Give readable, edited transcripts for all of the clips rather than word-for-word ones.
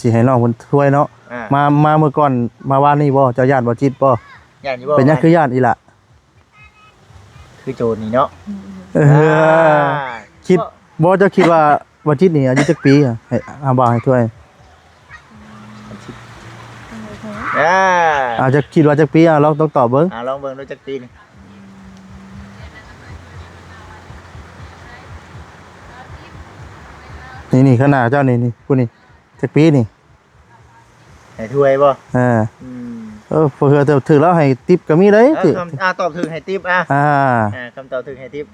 สิให้น้องเพิ่นช่วยเนาะมาเมื่อก่อนมาว่านนี่บ่เจ้าญาติบ่จิตบ่ญาติอยู่บ่เป็นหยังคือญาติอีหล่ะคือโจรนี่เนาะคิดบ่เจ้าคิดว่าบ่จิตนี่อายุจักปีอะให้บ่าวให้ช่วยจะคิดว่าจักปีลองต้องตอบเบิ่งลองเบิ่งดูจักปีนี่ขนาดเจ้านี่ผู้นี่จักปีนี่ให้ถ้วยบ่เผื่อถือแล้วให้ติ๊บก็มีได้ถือตอบถึงให้ติ๊บคำตอบถึงให้ติ๊บ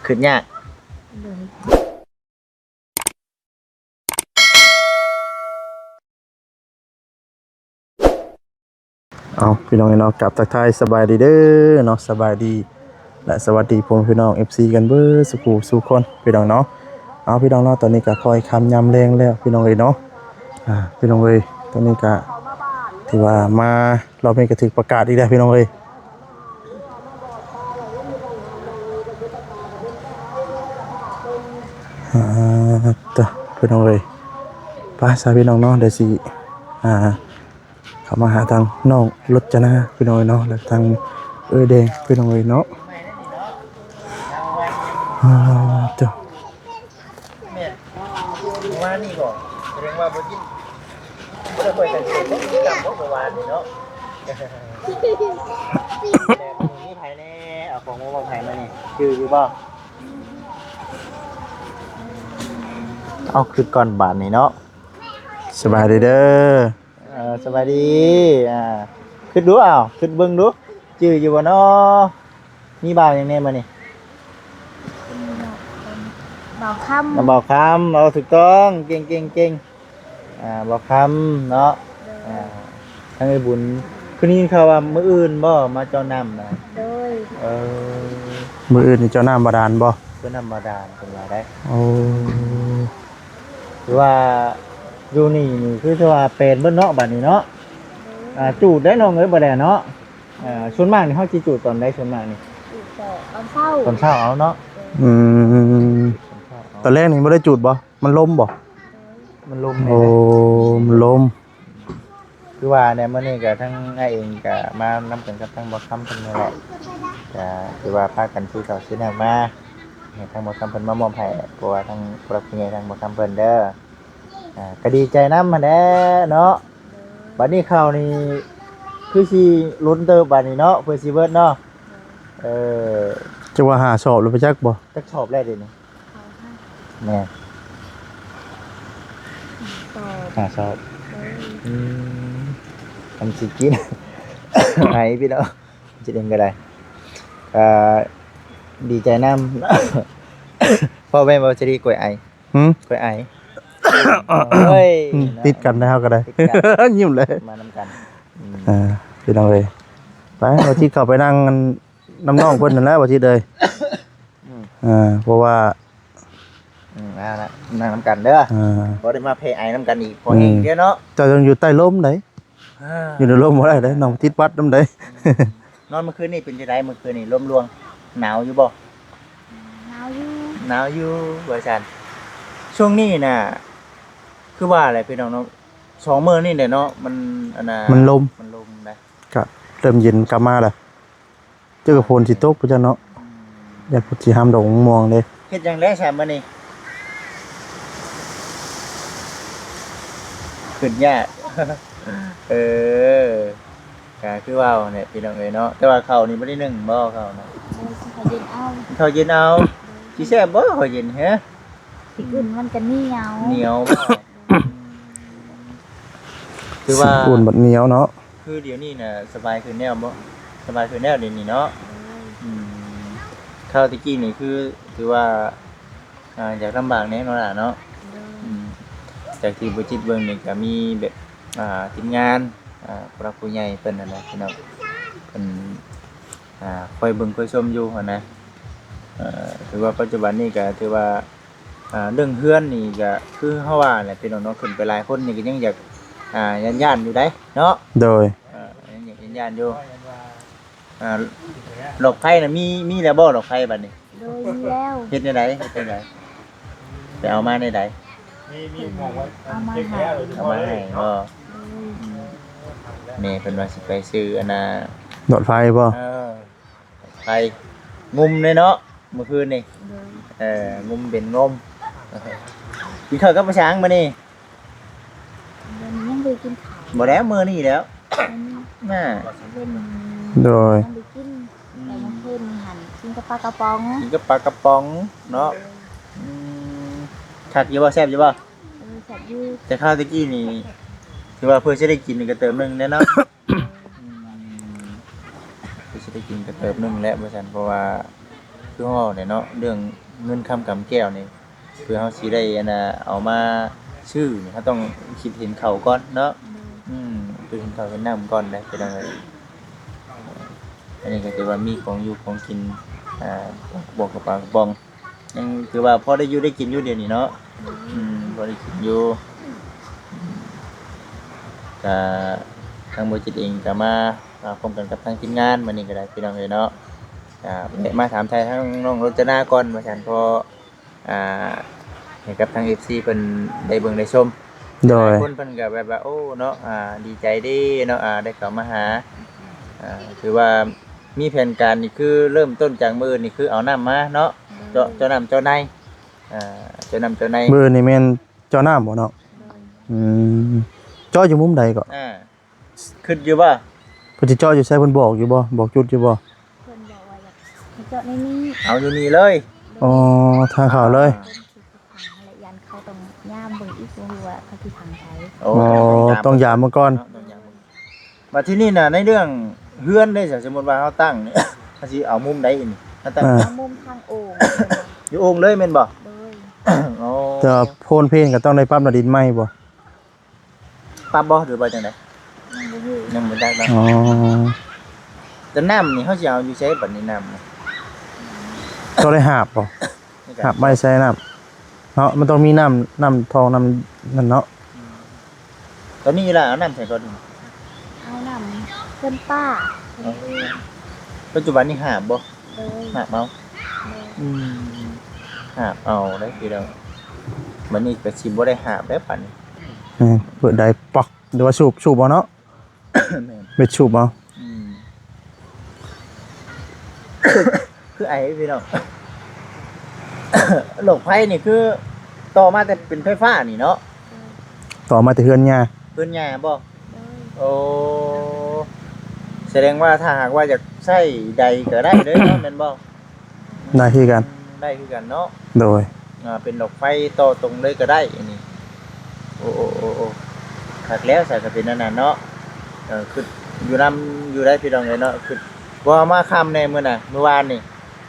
ขึ้นยากเอาพี่น้องเนาะกลับทักทายสบายดีเด้อเนาะสบายดีและสวัสดีผมพี่น้อง FC กันเบ้อสู่คนพี่น้องเนาะเอาพี่น้องเนาะตอนนี้ก็คอยคำยำแรงแล้วพี่น้องเอ้ยเนาะพี่น้องเอ้ยตอนนี้ก็ที่ว่ามารอบนี้ก็ถึงประกาศอีกแล้วพี่น้องเอ้ยต่อพี่น้องเอ้ยไปสาพี่น้องเนาะเดี๋ยวสิเข้ามาหาทางน้องรจนาพี่น้องเนาะแล้วทางแดงพี่น้องเนาะเจ้าแม่ว่านี่ก่อนแสดงว่าบ่กินบ่ได้ค่อยสังเกตบ่กินกับบ่ว่านี่เนาะนี่ไผแน่เอาของบ่ไผมานี่คืออยู่บ่เอาขึ้นก่อนบาทนี่เนาะสบายดีเด้อสบายดีขึ้นดูขึ้นเบิ่งดูจื้ออยู่บ่เนาะมีบ่าวอย่างแน่มานี่บ่าวคำเราถูกต้องเก่งบ่าวคำเนาะทั้งไอ้บุญคือนี่เขาว่ามื้ออื่นบ่มาเจ้าน้ำนะโดยมื้ออื่นนี่เจ้าน้ำบาดาลบ่เจ้าน้ำบาดาลเป็นว่าได้หรือว่าอยู่นี่คือว่าเป็นเบิ่นเนาะบัดนี้เนาะจูดได้น้องเอ้ยบ่ได้เนาะส่วนมากนี่เฮาสิจูดตอนใดส่วนมากนี่ตอนเช้าเอาเนาะตอนแรกนี่ไม่ได้จุดบ่มันลมบ่มันลมมันลมคือว่าเนี่ยมื้อนี้ก็ทั้งไอ้เองก็มานำกันกับทั้งบ่คำเพิ่นนี่แหละก็คือว่าพากันซื้อข้าวซื้อน้ำมาให้ทั้งบ่คำเพิ่นมามอบให้เพราะว่าทั้งผู้รับผู้ใหญ่ทั้งบ่คำเพิ่นเด้อก็ดีใจนำมาแน่เนาะบัดนี้ข้าวนี่คือสิลุ้นเติบบัดนี้เนาะเพื่อสิเบิดเนาะจะว่าหาสอบหรือไปจักบ่จักสอบแล้วเดี๋ยวนี้แม่หาสอบทำสิกินไห้พี่เนาะจะเองก็ได้ดีใจน้ำพ่อแม่บอกจะดีกว่าไอกว่าไอเฮ้ยติดกันนะครับก็ได้ยิ้มเลยมานำกันพี่น้องเลยไปวันที่เข้าไปนั่งน้ำน้องเพิ่นนั่นแหละวันที่เลยเพราะว่านั่งน้ำกันเด้อพอได้มาเพย์ไอน้ำกันอีกพอเองเด้อเนาะเจ้ายังอยู่ใต้ร่มไหนอยู่ในร่มบ่ได้เด้น้องติดวัดน้ำใดนอนเมื่อคืนนี่เป็นจังได๋เมื่อคืนนี่ลมลวงหนาวอยู่บ่หนาวอยู่ว่าซั่นช่วงนี้น่ะคือว่าอะไรพี่น้องเนาะ2 มื้อนี่แหละเนาะมันอันน่ะมันลมนะก็เริ่มเย็นกลับมาแล้วเจอกับฝนสิตกพุ่นจ้ะเนาะอย่าพุทธิห้ามดอกม่วงเด้เฮ็ดจังได๋ซะมื้อนี้ขึ้นยากก็คือว่าเนี่ยพี่น้องเอ้ยเนาะแต่ว่าข้าวนี่บ่ได้นึ่งบ่ข้าวเนาะข้าวเย็นเอาสิแซ่บบ่ข้าวเย็นฮะสิกินมันก็เหนียวบ่คือว่าอุ่นบัดเหนียวเนาะคือเดี๋ยวนี้น่ะสบายขึ้นแนวบ่สบายขึ้นแนวเดี๋ยวนี้เนาะข้าวตะกี้นี่คือว่าอยากลำบากแน่เนาะล่ะเนาะจากที่บ่จิตเบิ่งนี่ก็มีแบบทีมงานผู้รักผู้ใหญ่เพิ่นนั่นแหละพี่น้องเพิ่นคอยเบิ่งคอยชมอยู่หั่นนะถือว่าปัจจุบันนี้ก็ถือว่าเรื่องเฮือนนี่ก็คือเฮาว่าแหละพี่น้องเนาะขึ้นไปหลายคนนี่ก็ยังอยากย่านๆอยู่ได้เนาะโดยยังอยากย่านๆอยู่ หลอกไผ่น่ะมีแล้วบ่หลอกไผ่บัดนี้ โดยมีแล้ว เฮ็ดในใดเฮ็ดในใดไปเอามาในใด เอามาให้ เอามาให้บ่ โดย แม่เพิ่นว่าสิไปซื้ออันน่ะ โดดไฟบ่ ไผ่งุมเลยเนาะเมื่อคืนนี่ โดย งุมเป็นงมกินข้าวกับปลาช้างมานี่ เดี๋ยวนี้ยังไปกินข้าว บ่แล้วมื้อนี้แล้ว น่า เล่น โดย ยังไปกินแต่ยังเพิ่นหันกินกับปลากระป๋อง กินกับปลากระป๋องเนาะคักอยู่บ่แซ่บอยู่บ่ แซ่บอยู่ แต่ข้าวตะกี้นี่ถือว่าเพื่อจะได้กินนี่ก็เติมหนึงแน่เนาะเพื่อจะได้กินก็เติมหนึงแล้วว่าซั่นเพราะว่าคือเฮาเนี่ยเนาะเรื่องเงินคำกำแก้วนี่เพื่อเฮาสิได้อันน่ะเอามาชื่อนี่เฮาต้องคิดเห็นเขาก่อนเนาะคือเห็นเขาเห็นน้ำก่อนได้เป็นจังไดอันนี้ก็ถือว่ามีของอยู่ของกินบอกกับปลากระป๋องยังถือว่าพอได้อยู่ได้กินอยู่เดี๋ยวนี้เนาะพอได้กินอยู่ก็ทางบริษัทเองก็มาพร้อมกันกับทางทีมงานมื้อนี้ก็ได้พี่น้องเอ้ยเนาะมาถามไทยทั้งน้องรจนาก่อนว่าซั่นพอให้กับทาง FC เพิ่นได้เบิ่งได้ชม โดย คนเพิ่นก็แบบว่าโอ้เนาะดีใจเด้เนาะได้เข้ามาหาถือว่ามีแผนการนี่คือเริ่มต้นจากมื้อนี่คือเอาน้ำมาเนาะเจาะน้ำเจาะในเจาะน้ำเจาะใน มือนี่แม่นเจ้าน้ำบ่เนาะอืมเจ้าอยู่มุมใดก็ ขึ้นอยู่บ่ เพิ่นสิเจ้าอยู่ไสเพิ่นบอกอยู่บ่บอกจุดอยู่บ่ เพิ่นบอกว่าอยากให้เจาะในนี้ เอาอยู่นี่เลย อ๋อทางเขาเลย เพิ่นสิทางและยันเขาต้องย่ามเบิ่งอีกบ่ฮู้ว่าเขาสิทางใด อ๋อต้องยามมาก่อน มาที่นี่น่ะในเรื่องเฮือนได้สมมุติว่าเฮาตั้งนี่ เฮาสิเอามุมใดนี่เฮาตั้ง เอามุมทางโอ่ง อยู่โอ่งเลยแม่นบ่ โดย อ๋อ จะโพนเพลงก็ต้องได้ปั๊มระดินใหม่บ่ ปั๊บบ่หรือว่าจังได๋ ยังบ่ฮู้ ยังบ่ได้เนาะ อ๋อ แต่น้ำนี่เฮาสิเอาอยู่ใช้บัดนี้น้ำ ต้องได้หาบบ่หาบไม่ใช่น้ำเนาะมันต้องมีน้ำทองน้ำนั่นเนาะ ตอนนี้ล่ะเอาน้ำใส่ก่อน เอานำเพิ่นป้าเพิ่นเอื้อ ปัจจุบันนี้หาบบ่ โดย หาบเอา โดย หาบเอาได้คือแล้วมันนี่ก็สิบ่ได้หาบได้ปานนี้ เปิดได้ปักหรือว่าสูบบ่เนาะ แม่น เบ็ดสูบเอา คือไอ้พี่น้อง โลกไฟนี่คือต่อมาแต่เป็นไฟฟ้านี่เนาะ ต่อมาแต่เฮือนหญ้า เพิ่นใหญ่บ่ โดย โอ้แสดงว่าถ้าหากว่าอยากใช้ใดก็ได้เด้อเนาะแม่นบ่ ได้คือกัน ได้คือกันเนาะ โดย เป็นดอกไฟต่อตรงเลยก็ได้อันนี้โอ้คักแล้วใส่ก็เป็นนั่นน่ะเนาะคืออยู่นํอยู่ได้พี่น้องเลยเนาะคือว่ามาค่ำในมื้อน่ะเมื่อวานนี่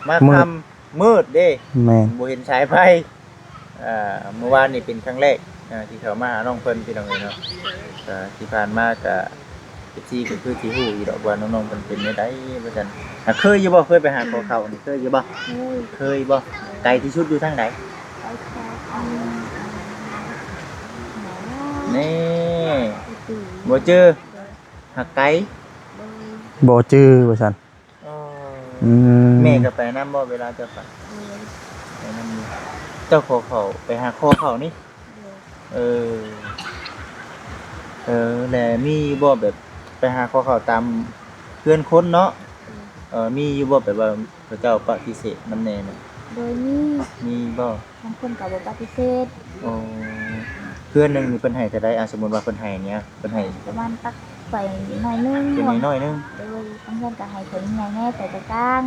มาค่ำมืดเด้ แม่น บ่เห็นสายไฟเมื่อวานนี่เป็นครั้งแรกที่เขามาหาน้องเพิ่นพี่น้องเลยเนาะที่ผ่านมาก็ที่ก็คือที่ฮู้อีดอกว่าน้องๆเพิ่นเป็นจังได๋ว่าซั่นเคยอยู่บ่เคยไปหาขอเขานี่เคยอยู่บ่ เฮ้ย เคยบ่ไกลที่สุดอยู่ทางไหน ไปแค่อันไหน นี่ ตี บ่เจอหักไกล โดย บ่จื้อว่าซั่นอืม แม่ก็ไปนำบ่เวลาเจ้าไป โดย ไปนำอยู่เจ้าขอเขาไปหาขอเขานี่ โดย แล้วมีบ่แบบไปหาขอเขาตามเพื่อนคนเนาะมีอยู่บ่แบบว่าพระเจ้าปฏิเสธนำแน่น่ะ โดยนี่ มีบ่ บางคนก็บ่ปฏิเสธ อ๋อเพื่อนหนึงนี่เพิ่นให้เท่าใดสมมุติว่าเพิ่นให้เนี่ยเพิ่นให้ ประมาณตักใส่หน่อยนึง เป็นน้อยๆนึง โดยบางคนก็ให้ผลใหญ่แน่แต่ตะกลาง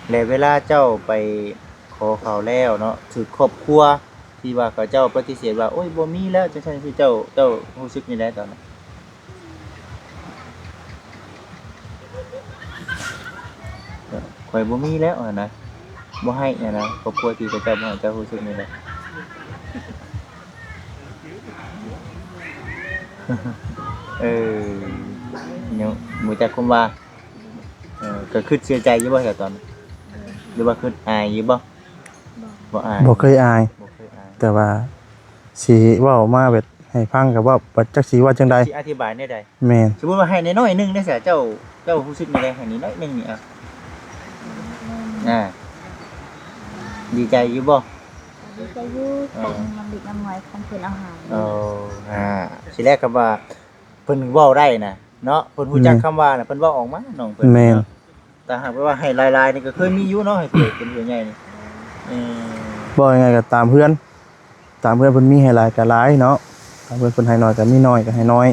แล้วเวลาเจ้าไปขอเขาแล้วเนาะถือครอบครัวที่ว่าเขาเจ้าปฏิเสธว่าโอ้ยบ่มีแล้วจังซั่นคือเจ้ารู้สึกนี่แหละตอนนั้นข่อยบ่มีแล้วนะบ่ให้นะครอบครัวที่เขาเจ้าบ่ให้เจ้ารู้สึกนี่แหละ เนี่ยบ่จักคุมว่าก็คิดเสียใจอยู่บ่แต่ตอนนั้นหรือว่าคิดอายอยู่บ่บ่อาย บ่เคยอาย บ่เคยอาย แต่ว่าสิเว้ามาแบบให้ ให้ฟังก็ว่าบ่จักสิว่าจังใด สิอธิบายได้ใด แม่น สมมุติว่าให้น้อยๆนึงได้ซะเจ้ารู้สึกได้ให้น้อยๆนึงนี่อ่ะดีใจอยู่บ่ ดีใจอยู่แต่มันดิบน้ำหอยของเพิ่นเอาหาย สิแรกก็ว่าเพิ่นเว้าได้น่ะเนาะเพิ่นฮู้จักคำว่าน่ะเพิ่นเว้าออกมาน้องเพิ่น แม่น แต่หากว่าให้ลายๆนี่ก็เคยมีอยู่เนาะให้เปิดเป็นเรื่องใหญ่นี่เออ บ่ยังไงก็ตามเพื่อนเพิ่นมีให้หลายก็หลายเนาะตามเพิ่นให้น้อยก็มีน้อยก็ให้น้อย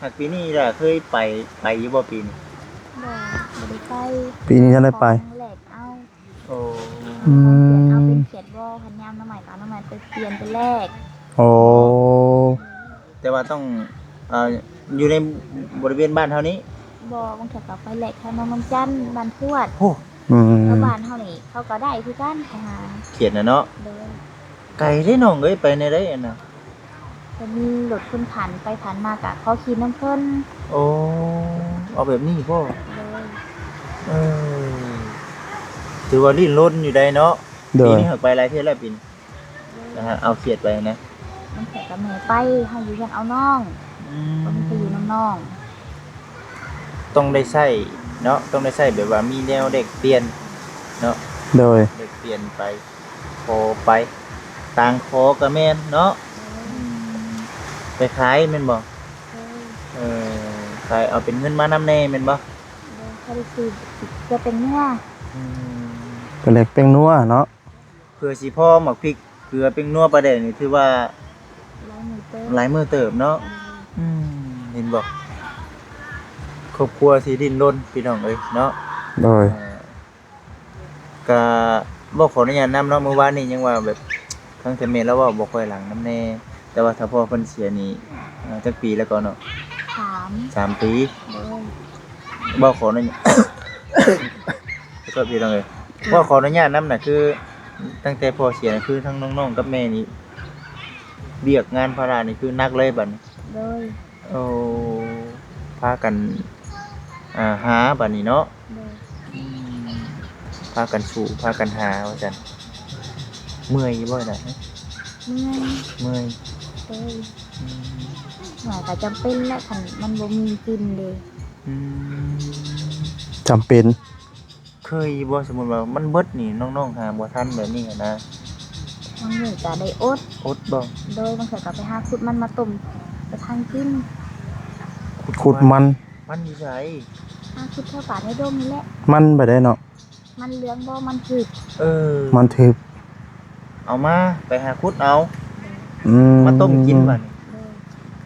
หากปีนี้ล่ะเคยไปอยู่บ่ปีนี้ บ่ได้ไป ปีนี้ท่านได้ไป ของแหลกเอา โอ้ อืม เอาเป็นเขียดบ่พันยามน้ำใหม่กับน้ำใหม่ไปเปลี่ยนเป็นแรก โอ้ แต่ว่าต้องอยู่ในบริเวณบ้านเท่านี้ บ่บางเทื่อก็ไปแหลกทางน้ำจันทน์บ้านทวด โอ้ อืม แล้วบ้านเฮานี่เขาก็ได้คือกันไปหา เขียนน่ะเนาะ เด้อ ไกลได้น้องเอ้ยไปในได้อันน่ะ จะมีรถคนผ่านไปผ่านมากะเขาขี่น้ำเพิ่น โอ้เอาแบบนี้พ่อ เลย เออถือว่าลิ้นล้นอยู่ได้เนาะ โด ปี ย นี้หักไปหลายเที่ยวแล้วปีนี้นะฮะเอาเขียดไปนะ มันเกิดกับแม่ไปเฮาอยู่กันเอาน้อง อื บ่มี ม ใครอยู่น้ำน้อง ต้องได้ใช้เนาะต้องได้ใช้แบบว่ามีแนวเด็กเปลี่ยนเนาะ โดย เด็กเปลี่ยนไปโคไปต่างโคกับแม่นเนาะไปขายแม่นบ่เออขายเอาเป็นเงินมานำแน่แม่นบ่ เขาได้ซื้อจะเป็นเนื้อ อืม เป็นเล็กเป็นนัวเนาะ เพื่อสิพ่อหมักพริกเกลือเป็นนัวปลาแดกนี่ถือว่า ลายมือเต้ หลายมื้อเติบเนาะเห็นบ่ครอบครัวสิดิ้นรนพี่น้องเอ้ยเนาะ โดย ก็บ่ขออนุญาตนำเนาะเมื่อวานนี้ยังว่าแบบทั้งแต่แม่แล้วว่าบ่ค่อยหลังน้ำแน่ แต่ว่าถ้าพ่อเพิ่นเสียนี่จักปีแล้วก็เนาะ ถาม 3 ปี เลย บ่ขออนุญาต ก็พี่น้องเอ้ยบ่ขออนุญาตนำน่ะคือ ตั้งแต่พ่อเสียน่ะคือทั้งน้องๆกับแม่นี่เวียกงานภาระนี่คือหนักเลยบัดนี้ เลย โอ้พากันหาบัดนี้เนาะ เลย พากันสู้พากันหาว่าซั่นเมื่อยอยู่บ่น่ะ เมื่อย เมื่อย เลย อืม หน่อยก็จำเป็นแหละคันมันบ่มีกินเด้ อืม จำเป็น เคยบ่สมมุติว่ามันเบิดนี่น้องๆหาบ่ทันแบบนี้อะนะ บางมื้อก็ได้อด อดบ่ โดยบางเทื่อก็ไปหาขุดมันมาต้มไปทางกิน ขุดมัน มันอยู่ไส หาขุดแถวป่าในดงนี่แหละ มันไปได้เนาะ มันเหลืองบ่มันคือ เออ มันทึบ เอามาไปหาขุดเอา อืม มาต้มกินบัดนี้ เลย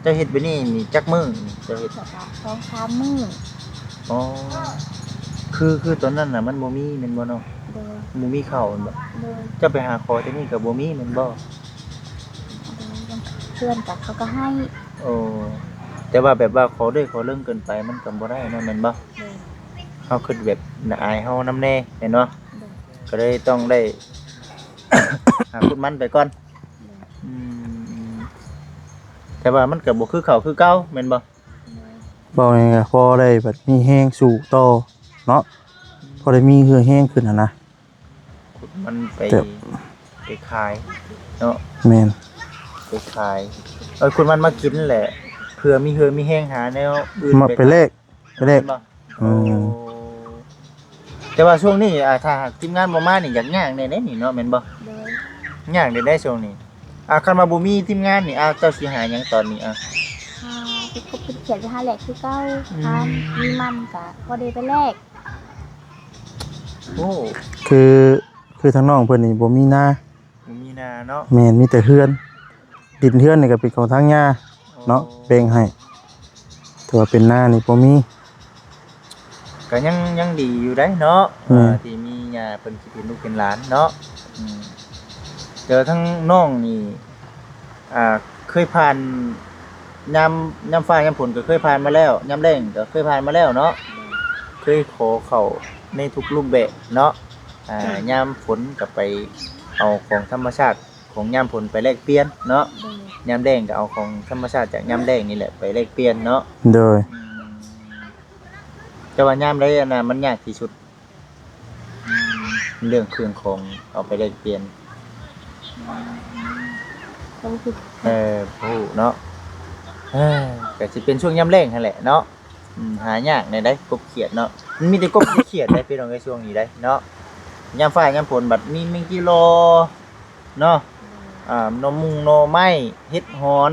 เจ้าเฮ็ดไปนี่จักมื้อนี่เจ้าเฮ็ด เทื่อก็2-3มื้อ อ๋อคือตอนนั้นน่ะมันบ่มีแม่นบ่เนาะ เลย บ่มีข้าวแม่นบ่ เลย เจ้าไปหาขอที่นี่ก็บ่มีแม่นบ่ เพื่อนกับเขาก็ให้ โอ้แต่ว่าแบบว่าขอด้วยขอเรื่องเกินไปมันก็บ่ได้เนาะแม่นบ่ เลย เฮาคิดแบบน่าอายเฮานำแน่แม่นบ่ เลย ก็เลยต้องได้ หาขุดมันไปก่อน เลย อืมแต่ว่ามันก็บ่คือเขาคือเก่าแม่นบ่ เลย บอกยังไงพอได้แบบมีแห้งสู่ต่อเนาะพอได้มีเหือแห้งขึ้นนะ ขุดมันไป แต่ ไปขายเนาะ แม่น ไปขายขุดมันมากินแหละเผื่อมีเหือมีแห้งหาแนวอื่น มาไปเลขไปเลข แม่นบ่ อืม โอ้แต่ว่าช่วงนี้ถ้าหากทีมงานบ่มานี่อยากย่างแน่ๆนี่เนาะแม่นบ่ เลย ย่างได้ช่วงนี้คันมาบ่มีทีมงานนี่เจ้าสิหาหยังตอนนี้หาที่คบเป็นเขียนจะหาแหลกคือเก้าทานมีมันกะพอได้ไปแลก โอ้ คือทางน้องเพิ่นนี่บ่มีหน้า บ่มีนาเนาะ แม่นมีแต่เฮือน ดินเฮือนนี่ก็เป็นของทางย่าเนาะแบ่งให้แต่ว่าเป็นหน้านี่บ่มี ก็ยังดีอยู่ได้เนาะ อืม ที่มีญาเพิ่นสิเป็นลูกเป็นหลานเนาะเจอทั้งน้องนี่เคยผ่านยามฟ้ายามฝนก็เคยผ่านมาแล้วยามแล้งก็เคยผ่านมาแล้วเนาะเคยขอเข้าในทุกรูปแบบเนาะยามฝนก็ไปเอาของธรรมชาติของยามฝนไปแลกเปลี่ยนเนาะ เลย ยามแล้งก็เอาของธรรมชาติจากยามแล้งนี่แหละไปแลกเปลี่ยนเนาะ โดย แต่ว่ายามใดอันน่ะมันยากที่สุด เรื่องเครื่องของเอาไปแลกเปลี่ยน แต่ ก็คือ ผู้เนาะก็สิเป็นช่วงยามแล้งนั่นแหละเนาะหายากได้กบเขียดเนาะมันมีแต่กบเขียดได้พี่น้องในช่วงนี้ได้เนาะยามฟ้ายามฝนบัดมีแมงกิโลเนาะหน่อมุงหน่อไม้เฮ็ดหอน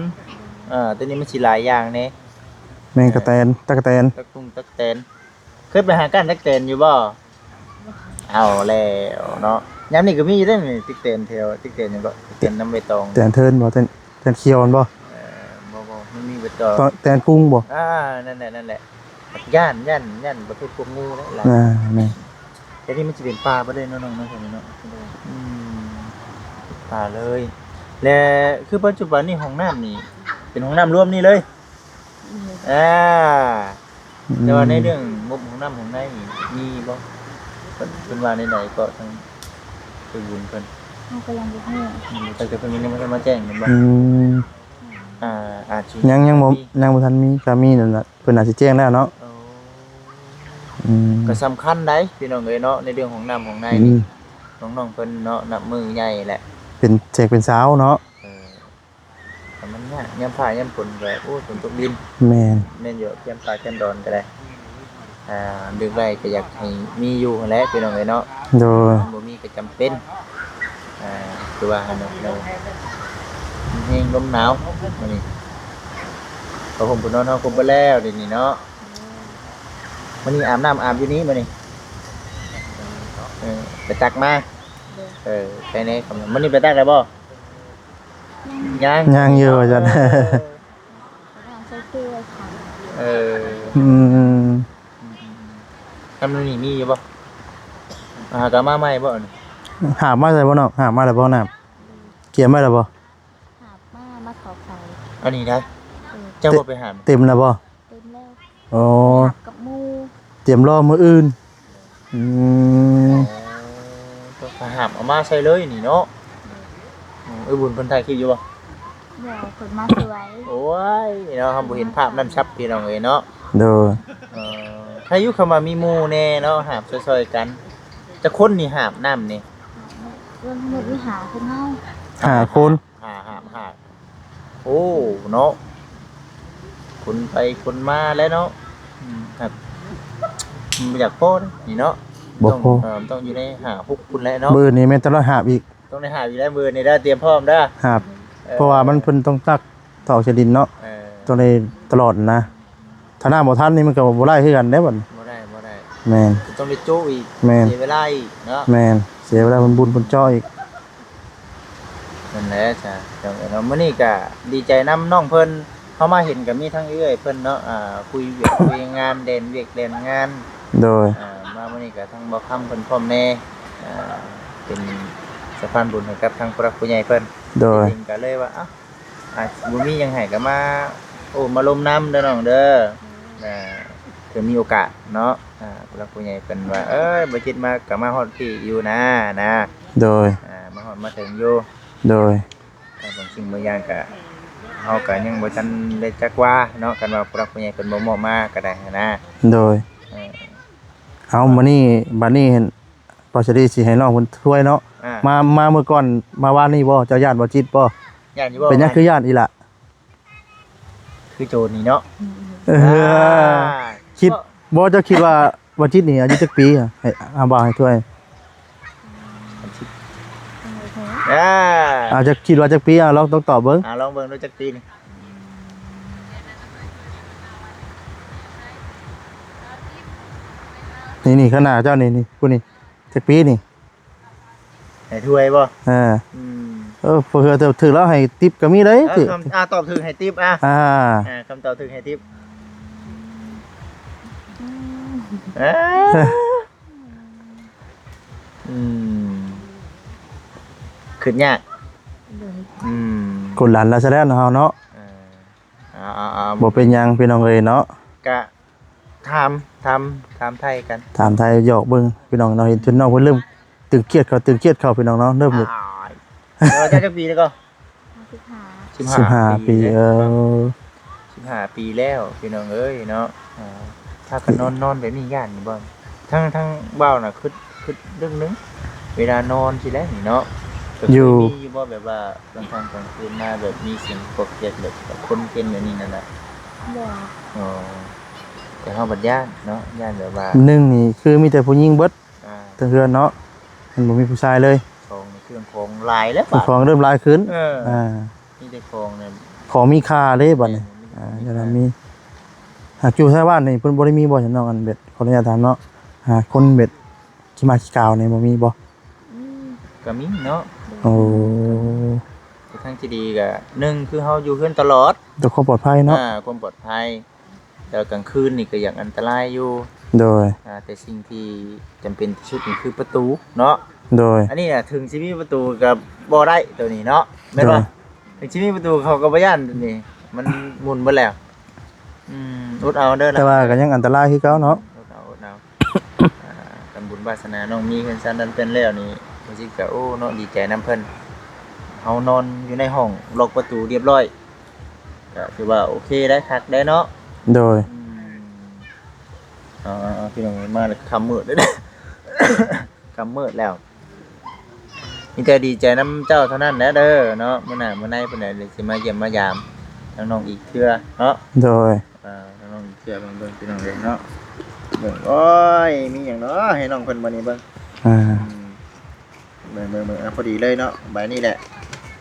ตัวนี้มันสิหลายอย่างแน่ แมงกระแตนตะกะแตน ตักตุ้งตักแตนเคยไปหาก้านตักแตนอยู่บ่เอาแล้วเนาะยามนี้ก็มีอยู่ได้นี่ตักแตนแถวตักแตนหยังก็ตักแตนน้ำใบตอง แตนเทินบ่แตนเขียวมันบ่ บ่มันมีใบตอง แตนกุ้งบ่ นั่นแหละย่านประเภทพวกงูนั่นแหละ แม่น แต่นี่มันสิเป็นปลาบ่ได้เนาะน้องๆเนาะซั่นเนาะปลาเลยและคือปัจจุบันนี้ห้องน้ำนี่เป็นห้องน้ำรวมนี่เลยแต่ว่าในเรื่องงบห้องน้ำของในนี่มีบ่เพิ่นว่าในไหนก็ทางไปบุญเพิ่น เขาก็ยังบ่ฮู้ แต่เพิ่นยังบ่ทันมาแจ้งแม่นบ่อาจสิ ยังบ่ทันมีก็มีนั่นน่ะเพิ่นอาจสิแจ้งแล้วเนาะก็สำคัญได้พี่น้องเอ้ยเนาะในเรื่องของน้ำของในนี่น้องๆเพิ่นเนาะนับมือใหญ่แหละเป็นแจกเป็นสาวเนาะแต่มันยากยามฟ้ายามฝนก็โอ้ฝนตกดินแม่นอยู่ยามฟ้าแจ่มดอนก็ได้ดึกไว้ก็อยากให้มีอยู่นั่นแหละพี่น้องเอ้ยเนาะโดยบ่มีก็จำเป็นคือว่าหั่นเนาะแห้งลมหนาวมื้อนี้พอผมไปนอนเฮาครบไปแล้วเดี๋ยวนี้เนาะมื้อนี้อาบน้ำอาบอยู่นี้มื้อนี้ไปตักมาไปไหนครับมื้อนี้ไปตักได้บ่ยังอยู่อาจารย์ใช้เสื้อค่ะทำนี่มีอยู่บ่กะมาใหม่บ่หามาได้บ่เนาะหามาได้บ่น้ำเกี่ยมมาได้บ่หามาขอไฟอันนี้ได้เจ้าบ่ไปหาเต็มแล้วบ่เต็มแล้วอ๋อกับหมูเตรียมรอมื้ออื่นก็หามเอามาใส่เลยนี่เนาะบุญเพิ่นถ่ายคลิปอยู่บ่เดี๋ยวคนมาสวยโอ้ยเนาะเฮาบ่เห็นภาพนั้นชัดพี่น้องเอ้ยเนาะเด้อถ้าอยู่คำว่ามีหมู่แน่เนาะหามซอยๆกันจะคนนี่หามน้ำนี่เรื่องหมดวิหาคนเฮา5คนหามโอ้เนาะคนไปคนมาแล้วเนาะครับบ่อยากโพดนี่เนาะต้องอยู่ในหาพวกคุณแล้วเนาะมื้อนี้แม่นตลอดหาบอีกต้องได้หาอยู่แล้วมื้อนี้ได้เตรียมพร้อมเด้อครับเพราะว่ามันเพิ่นต้องตักตอกชดินเนาะต้องได้ตลอดนะถ้าน้าบ่ทันนี่มันก็บ่ได้คือกันเด้บ่บ่ได้แม่นต้องได้โจ้อีกเสียเวลาอีกเนาะแม่นเสียเวลาบุญจ้ออีกนั่นแหละจ้ะจังเนาะมื้อนี้ก็ดีใจนำน้องเพิ่นเฮามาเห็นก็มีทั้งเอื้อยเพิ่นเนาะคุยเวียกคุยงานเด่นเวียกเด่นงานโดยมามื้อนี้ก็ทั้งบ่คำเพิ่นพร้อมแน่เป็นสะพานบุญให้กับทางผู้รักผู้ใหญ่เพิ่นโดยจริงก็เลยว่าบ่มีหยังให้ก็มามาลมน้ำเด้อน้องเด้อคือมีโอกาสเนาะผู้รักผู้ใหญ่เพิ่นว่าบ่คิดมาก็มาฮอดที่อยู่นะโดยมาฮอดมาถึงอยู่โดยบางสิ่งบางอย่างก็เฮาก็ยังบ่ทันได้จักว่าเนาะกันว่าผู้รักผู้ใหญ่เพิ่นบ่มอบมาก็ได้นะโดยเอามื้อนี้บัดนี้เห็นปอชดีสิให้น้องเพิ่นช่วยเนาะมาเมื่อก่อนมาว่านนี่บ่เจ้าญาติบ่จิตบ่ญาติอยู่บ่เป็นหยังคือญาติอีหล่ะคือโจรนี่เนาะคิดบ่เจ้าคิดว่าบ่จิตนี่อายุจักปีให้บ่ให้ช่วยจะคิดว่าจักปีลองต้องตอบเบิ่งลองเบิ่งดูจักปีนี่ขนาดเจ้านี่ผู้นี่จักปีนี่ให้ถ้วยบ่เผื่อถึงแล้วให้ทิปก็มีเลยตอบถึงให้ทิปคำตอบถึงให้ทิปขึ้นยากคนหลานเราซะแล้วเฮาเนาะบ่เป็นหยังพี่น้องเอ้ยเนาะก็ถามไทยกันถามไทยหยอกเบิ่งพี่น้องเราเห็นจนน้องเพิ่นเริ่มตึงเครียดเข้าพี่น้องเนาะเริ่มเดี๋ยวจักปีแล้วก็15ปี15ปีแล้วพี่น้องเอ้ยเนาะถ้ากันนอนแบบนี้ย่านนี่บ่ทั้งเบ้าน่ะคือเรื่องนึงเวลานอนสิแล้วนี่เนาะ เ อยู่ มีอยู่บ่แบบว่าบางครั้งกลางคืนมาแบบมีเสียงกบเกลียดแบบคนเป็นแบบนี้นั่นน่ะ บ่ อ๋อแต่เฮาบัดย่านเนาะย่านแบบว่า หนึ่งนี่คือมีแต่ผู้หญิงเบิด อ่า ทั้งเฮือนเนาะมันบ่มีผู้ชายเลย ของเครื่องของหลายแล้ว สิ่งของเริ่มหลายขึ้น เออ อ่า มีแต่ของเนี่ย ของมีค่าเลยบัดนี้จะนั้นมีหากอยู่แถวบ้านนี่เพิ่นบ่ได้มีบ่จังน้องอันเบ็ดขออนุญาตถามเนาะหาคนเบ็ดขี้มาขี้กาวนี่บ่มีบ่ อืม ก็มีเนาะ โอ้ แต่ทางที่ดีก็หนึ่งคือเฮาอยู่เฮือนตลอด ตัวความปลอดภัยเนาะ ความปลอดภัยแต่กลางคืนนี่ก็อย่างอันตรายอยู่ โดย แต่สิ่งที่จำเป็นที่สุดนี่คือประตูเนาะ โดย อันนี้น่ะถึงสิมีประตูก็บ่ได้ตัวนี้เนาะแม่นบ่ โดย ถึงสิมีประตูเขาก็บ่ย่านตัวนี้มันหมุนเบิดแล้วอดเอาเด้อล่ะ แต่ว่าก็ยังอันตรายคือเก่าเนาะ อดเอาทำบุญวาสนาน้องมีเพิ่นซันดันเป็นแล้วนี่รู้สึกก็โอ้เนาะดีใจนํเพิ่นเฮานอนอยู่ในห้องล็อกประตูเรียบร้อยก็ถือว่าโอเคได้คักได้เนาะ โดย พี่น้องมาแล้วคำมืดเลยนะ คำมืดแล้วมีแต่ดีใจน้ำเจ้าเท่านั้นแหละเด้อเนาะเมื่อหน้าเมื่อไหร่เพิ่นน่ะสิมาเยี่ยมมายามน้องๆอีกเทื่อเนาะ โดย น้องๆอีกเทื่อเบิ่งพี่น้องเด้อเนาะเบิ่งโอ้ยมีหยังเนาะให้น้องเพิ่นบ่นี่เบิ่ง อ่า เบิ่งพอดีเลยเนาะใบนี้แหละ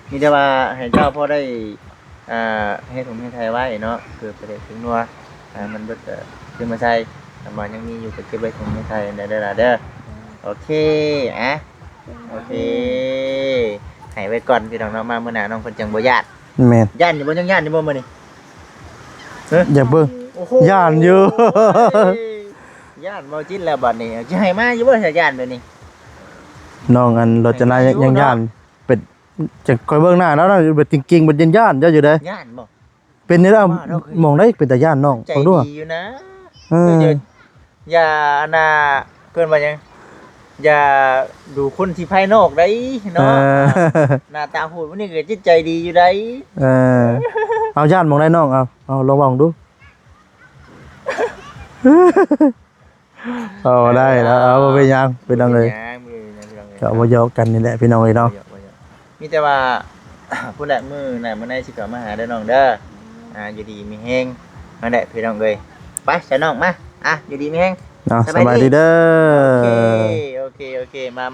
มีแต่ว่าให้เจ้าพอได้ให้ถุงให้ไทยไว้เนาะคือประเด็นถึงนัวมันเบิดขึ้นมาใช้แต่ว่ายังมีอยู่ก็เก็บไว้ถุงให้ไทยได้เด้อล่ะเด้อโอเคโอเคให้ไว้ก่อนพี่น้องเนาะมามื้อหน้าน้องเพิ่นจังบ่ญาติ แม่น ญาติอยู่บ่ยังญาติอยู่บ่มื้อนี้ อย่าเบิ่ง โอ้โห ย้านอยู่ ญาติบ่จิตแล้วบัดนี้สิให้มาอยู่บ่ถ้าญาติแบบนี้ น้องอันรจนายังย่านเป็ดจะคอยเบิ่งหน้าแล้วนะเบ็ดจริงๆเบ็ดยันย่านเจ้าอยู่เด้ ญาติบ่ เป็นนี่แล้วมองได้เป็นตาย่านน้อง ใจ ฟังดู ดีอยู่นะ เออ อย่าน่าเพิ่นว่าหยังอย่าดูคนที่ภายนอกได้ เอ เนาะ อ หน้าตาโหดวันนี้ก็จิตใจดีอยู่ได้ เออเอาย่านมองได้น้องเอาลองมองดู เอาได้แล้วเอาบ่เป็นหยังเป็นจังเลย ก็บ่ยอกกันนี่แหละพี่น้องเอ้ยเนาะ มีแต่ว่า ผู้ใดมื้อไหนมื้อไหนสิกลับมาหาเด้อน้องเด้ออยู่ดีมีแฮงมาได้พี่น้องเอ้ยไปใส่น้องมาอยู่ดีมีแฮง เนาะ ส ส บายดี บายดีเด้ โอเคมา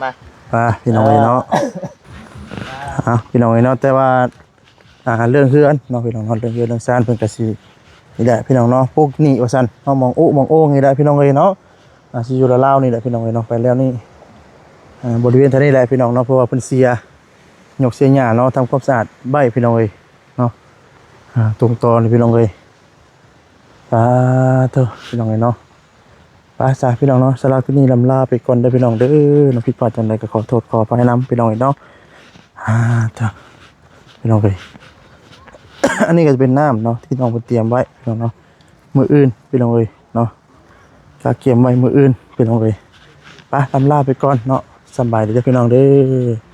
พี่น้องเอ้ยเนาะพี่น้องเอ้ยเนาะแต่ว่าเรื่องเฮือนเนาะพี่น้องเนาะเรื่องเฮือนเรื่องซ่านเพิ่นก็สินี่แหละพี่น้องเนาะพวกนี้ว่าซั่นเฮามองมองโอ้นี่แหละพี่น้องเอ้ยเนาะสิอยู่ลาวๆนี่แหละพี่น้องเอ้ยเนาะไปแล้วนี่บริเวณทางนี้แหละพี่น้องเนาะเพราะว่าเพิ่นเสียหยกเสียหญ้าเนาะทำความสะอาดใบพี่น้องเอ้ยเนาะตรงตอนี่พี่น้องเอ้ยเถอะพี่น้องเอ้ยเนาะไปจ้าพี่น้องเนาะสำหรับที่นี่ลำลาไปก่อนเด้อพี่น้องเด้อน้องผิดพลาดจังใดก็ขอโทษขออภัยนำพี่น้องเอ้ยเนาะเถอะพี่น้องเอ้ย อันนี้ก็จะเป็นน้ำเนาะที่น้องเตรียมไว้พี่น้องเนาะมื้ออื่นพี่น้องเอ้ยเนาะก็เก็บไว้มื้ออื่นพี่น้องเอ้ยไปลำลาไปก่อนเนาะสบายดีเด้อพี่น้องเด้อ